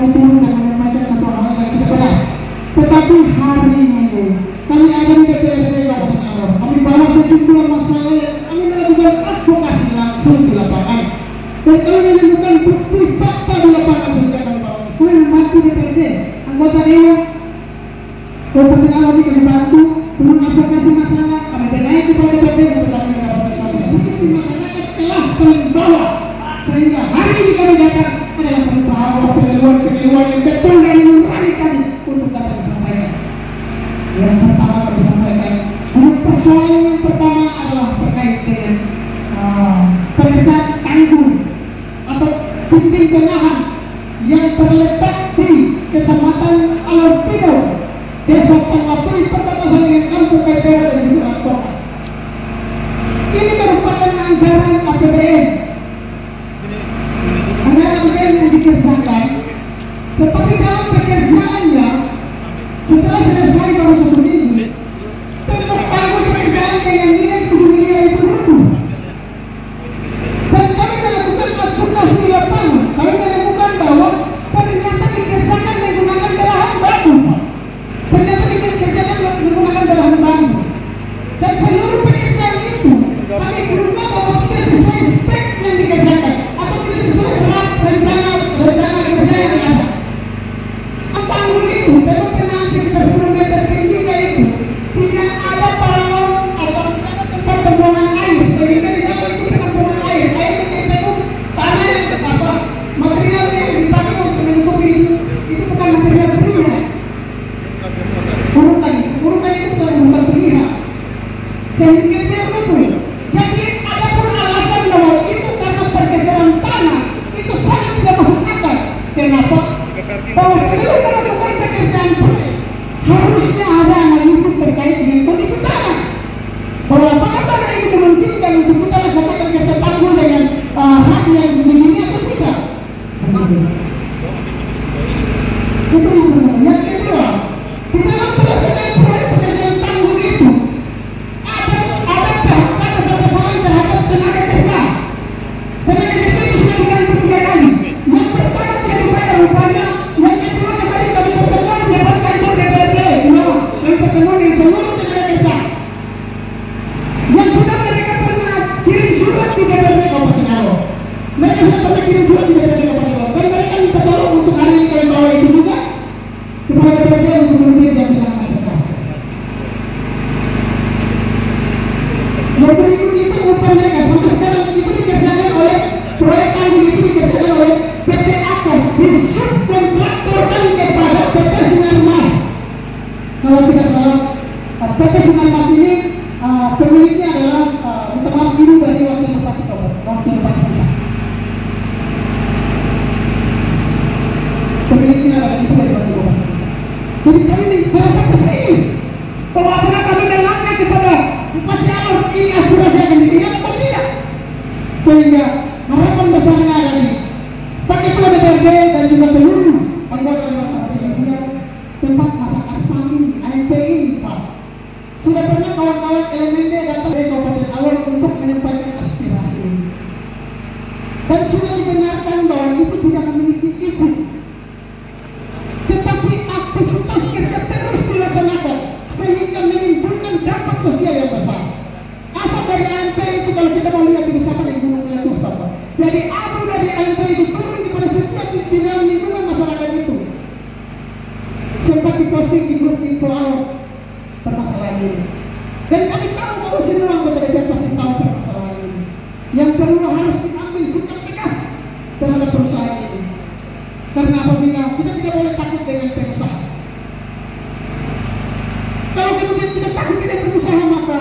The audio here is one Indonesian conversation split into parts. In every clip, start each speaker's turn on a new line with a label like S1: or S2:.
S1: kami turun dan menyampaikan satu hal yang tidak benar. Tetapi hari ini kami ada di DPRD Kabupaten Aror. Kami bawa sejumlah masalah yang kami melakukan advokasi langsung di lapangan. Dan kami menemukan bukti fakta di lapangan sehingga kami bawa. Kami membantu DPRD, anggota Dewan Kabupaten Aror ini kami bantu turun advokasi masalah. Kami naik kepada DPRD untuk kami mendapatkan masalah. Bukti masyarakat telah paling bawah. Sehingga hari ini kami datang adalah pengeluaran yang betul dan nurani kami untuk dapat disampaikan. Yang pertama kami sampaikan, persoalan yang pertama adalah terkait dengan pekerjaan tanggul atau dinding penahan yang terletak di Kecamatan Alor Timur, Desa Tangapuri, perbatasan dengan Kampung Kaitera dan juga Kota. Ini merupakan anggaran APBN. Yang dikerjakan, tetapi dalam pekerjaannya setelah selesai baru 1 minggu terbangun pekerjaan dengan nilai 7 miliar itu runtuh. Dan kami melakukan advokasi di lapangan. Kami menemukan bahwa ternyata dikerjakan menggunakan belahan batu. Ternyata dikerjakan menggunakan belahan batu. Dan seluruh pekerjaan itu kami berubah bahwa tidak sesuai spek yang dikerjakan atau tidak sesuai berat rencana kerja yang ada. Tanggul itu dapat menahan sekitar 10 meter tingginya itu tidak ada paralon atau tempat pembuangan air, sehingga di dalam itu penampungan air itu tanah yang apa material yang dipakai untuk menutupi itu bukan material primer. Urutan itu bukan bukan primer, sehingga dia betul. Jadi ada pun alasan bahwa itu karena pergeseran tanah itu sangat tidak masuk akal. Kenapa? Bahwa sebelum melakukan pekerjaan proyek harusnya ada analisis terkait dengan kondisi tanah. Bahwa apakah tanah ini memungkinkan untuk kita lakukan kerja tanggul dengan hak yang begini atau tidak? Itu yang pertama. Yang kedua, di dalam pelaksanaan proyek pekerjaan tanggul itu ada persoalan terhadap tenaga kerja. Tenaga kerja itu sudah diganti 3 kali. Yang pertama tidak dibayar upahnya, yang kedua kembali kami pertemuan di depan kantor DPRD, kami pertemuan dengan seluruh tenaga kerja yang sudah mereka pernah kirim surat di DPRD Kabupaten Aror. Mereka sudah pernah kirim surat di DPRD Kabupaten Aror, dan mereka minta tolong untuk hari ini kami bawa itu juga kepada DPRD untuk memberi dan dilaksanakan. Yang berikutnya itu upah mereka sampai sekarang itu dikerjakan oleh proyek tanggul itu dikerjakan oleh PT Akas, disubkontraktorkan kepada PT Sinar Mas. Kalau tidak salah, PT Sinar Mas ini pemiliknya adalah minta maaf ini dari wakil bupati kita. Pemiliknya adalah itu dari wakil bupati. Jadi kami merasa pesimis bahwa apakah kami melangkah kepada Bupati Aror ini aspirasi akan dilihat atau tidak. Sehingga harapan besarnya ada di Pak Ketua DPRD dan juga seluruh anggota DPRD tempat masak aspal ini, AMP ini, Pak. Sudah pernah kawan-kawan LMND datang dari Kabupaten Aror untuk menyampaikan aspirasi ini. Dan sudah dibenarkan bahwa itu tidak memiliki izin. Tetapi aktivitas kerja terus dilaksanakan sehingga menimbulkan dampak sosial yang besar. Asap dari AMP itu kalau kita mau lihat di siapa di Gunung Meletus, Bapak. Jadi abu dari AMP itu turun kepada setiap di dalam lingkungan masyarakat itu. Sempat diposting di grup info Aror permasalahan ini. Dan kami tahu bahwa semua anggota DPR pasti tahu permasalahan ini. Yang perlu harus diambil sikap tegas terhadap perusahaan ini. Karena apabila kita tidak boleh takut dengan perusahaan. Kalau kemudian kita takut tidak berusaha, maka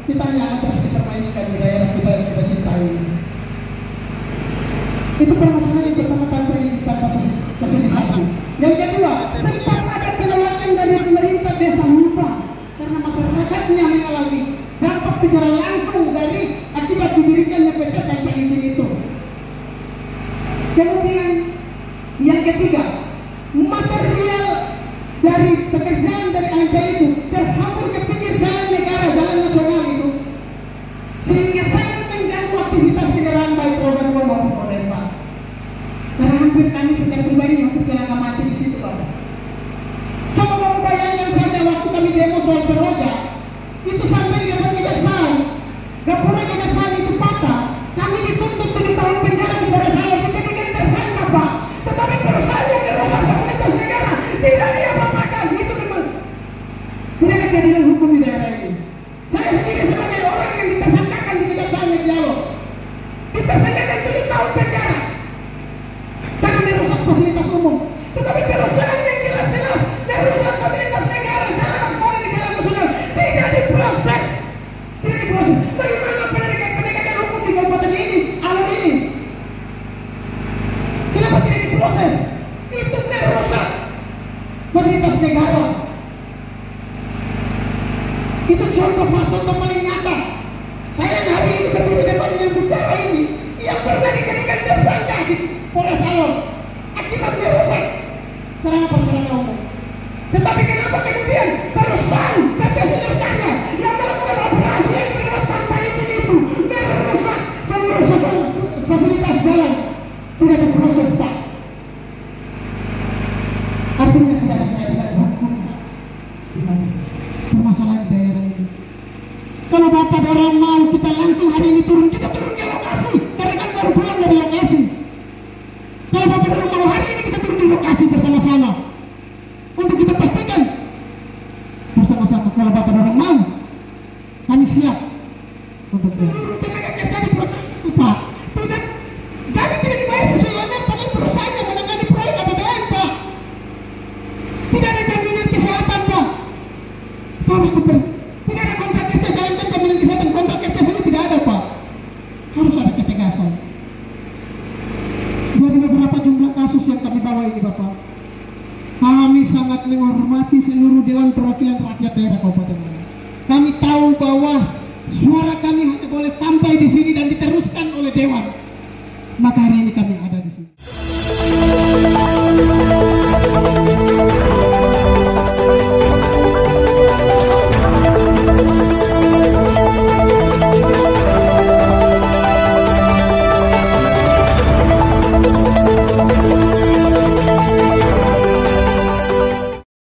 S1: kita hanya akan terus dipermainkan di daerah kita yang kita cintai. Itu permasalahan yang pertama kali kita masih di satu. Yang kedua, sempat ada penolakan dari pemerintah desa lupa karena masyarakatnya mengalami dampak secara langsung dari akibat didirikannya PT tanpa izin itu. Kemudian yang ketiga, material dari pekerjaan dari AMP itu terhambur ke pinggir jalan negara, jalan nasional itu, sehingga sangat mengganggu aktivitas kendaraan baik roda 2 maupun roda 4. Karena supir kami secara pribadi yang celaka mati di situ, Pak. Coba kamu bayangkan saja waktu kami demo soal Seroja, itu sampai di depan kejaksaan, laporan kejaksaan itu patah, kami dituntut 7 tahun penjara di Polres Salor, dijadikan tersangka, Pak. Tetapi perusahaan yang merusak fasilitas negara tidak diapa-apakan. Itu memang tidak ada keadilan hukum di daerah ini. Saya sendiri sebagai orang yang ditersangkakan di kejaksaan yang dialog, ditersangkakan 7 tahun penjara karena merusak fasilitas umum. Tetapi perusahaan yang jelas-jelas merusak fasilitas negara, jalan nasional di jalan nasional tidak diproses. Tidak diproses. Bagaimana penegakan hukum di kabupaten ini, Alor ini? Kenapa tidak diproses? Itu merusak fasilitas negara. Itu contoh paling nyata. Saya hari ini berdiri depan yang bicara ini, yang pernah dijadikan tersangka di Polres Salor akibat merusak sarana umum. Tetapi kenapa kemudian perusahaan PT Sinertanya yang melakukan operasi yang dibuat tanpa izin itu merusak seluruh fasilitas jalan tidak diproses, Pak? Artinya tidak ada hukum permasalahan di daerah ini. Kalau Bapak orang mau kita langsung hari ini turun, kita turun ke lokasi karena kan baru pulang dari lokasi. Kalau Bapak orang mau hari ini kita turun di lokasi bersama-sama untuk kita pastikan bersama-sama. Kalau Bapak orang mau, kami siap untuk itu. Tenaga kerja di proses itu, Pak. Gaji tidak dibayar sesuai UMR, padahal perusahaan yang menangani proyek APBN, Pak. Tidak ada jaminan kesehatan, Pak. Harus tidak ada kontrak kerja, jangan jaminan kesehatan, kontrak kerja sini tidak ada, Pak. Harus ada ketegasan. Dari beberapa jumlah kasus yang kami bawa ini, Bapak, kami sangat menghormati seluruh Dewan Perwakilan Rakyat Daerah Kabupaten ini. Kami tahu bahwa suara kami hanya boleh sampai di sini dan diteruskan oleh Dewan. Maka hari ini kami ada di sini.